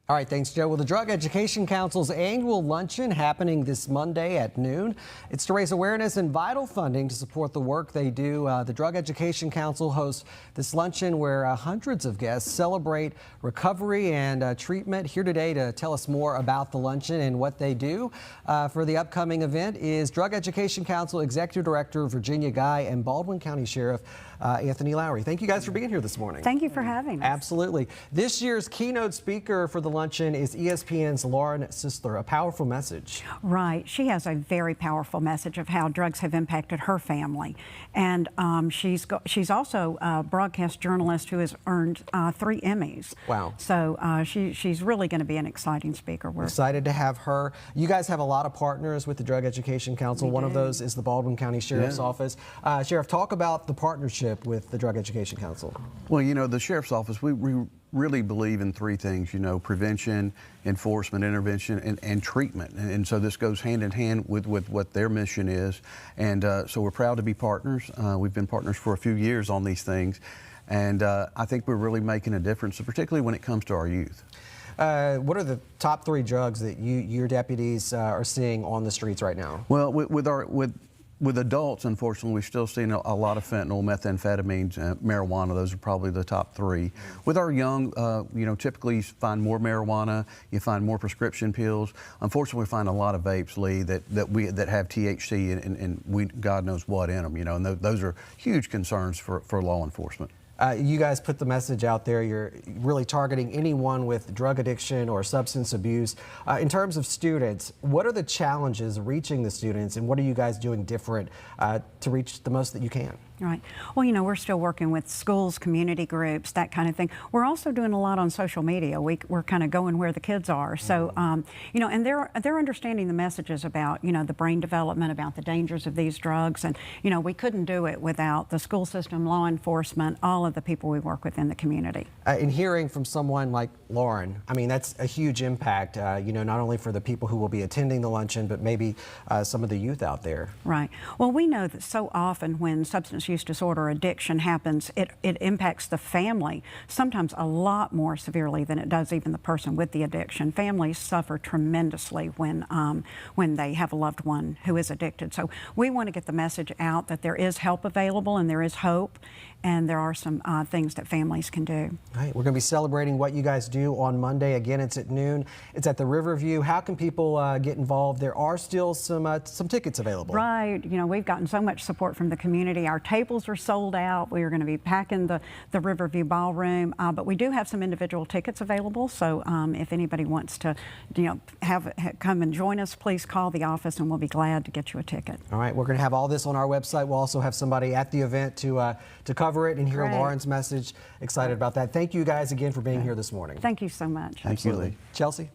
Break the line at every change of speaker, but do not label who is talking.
All right, thanks, Joe. Well, the Drug Education Council's annual luncheon happening this Monday at noon. It's to raise awareness and vital funding to support the work they do. The Drug Education Council hosts this luncheon where hundreds of guests celebrate recovery and treatment. Here today to tell us more about the luncheon and what they do for the upcoming event is Drug Education Council Executive Director Virginia Guy and Baldwin County Sheriff Anthony Lowry. Thank you guys for being here this morning.
Thank you for having us.
Absolutely. This year's keynote speaker for the luncheon is ESPN's Lauren Sisler. A powerful message.
Right. She has a very powerful message of how drugs have impacted her family. And she's also a broadcast journalist who has earned 3 Emmys.
Wow.
So she's really going to be an exciting speaker. We're
excited to have her. You guys have a lot of partners with the Drug Education Council. One of those is the Baldwin County Sheriff's Office. Sheriff, talk about the partnership with the Drug Education Council.
Well, you know, the Sheriff's Office, we really believe in 3 things, you know, prevention, enforcement, intervention, and treatment. And so this goes hand in hand with what their mission is. And so we're proud to be partners. We've been partners for a few years on these things. And I think we're really making a difference, particularly when it comes to our youth.
What are the top 3 drugs that your deputies are seeing on the streets right now?
Well, with adults, unfortunately, we've still seen a lot of fentanyl, methamphetamines, marijuana. Those are probably the top 3. With our young, you know, typically you find more marijuana, you find more prescription pills. Unfortunately, we find a lot of vapes, Lee, that have THC and God knows what in them, you know, and those are huge concerns for law enforcement.
You guys put the message out there. You're really targeting anyone with drug addiction or substance abuse. In terms of students, what are the challenges reaching the students, and what are you guys doing different to reach the most that you can?
Right. Well, you know, we're still working with schools, community groups, that kind of thing. We're also doing a lot on social media. We're kind of going where the kids are. So, you know, and they're understanding the messages about, you know, the brain development, about the dangers of these drugs. And, you know, we couldn't do it without the school system, law enforcement, all of the people we work with in the community.
And hearing from someone like Lauren, I mean, that's a huge impact, you know, not only for the people who will be attending the luncheon, but maybe some of the youth out there.
Right. Well, we know that so often when substance use disorder addiction happens, it impacts the family, sometimes a lot more severely than it does even the person with the addiction. Families suffer tremendously when they have a loved one who is addicted. So we want to get the message out that there is help available and there is hope, and there are some things that families can do.
All right, we're going to be celebrating what you guys do on Monday. Again, it's at noon. It's at the Riverview. How can people get involved? There are still some tickets available.
Right. You know, we've gotten so much support from the community. Our tables are sold out. We are going to be packing the Riverview Ballroom, but we do have some individual tickets available. So if anybody wants to, you know, come and join us, please call the office and we'll be glad to get you a ticket.
All right, we're going to have all this on our website. We'll also have somebody at the event to cover it and hear Lauren's message. Excited about that. Thank you guys again for being here this morning.
Thank you so much.
Thank you, Lee.
Chelsea?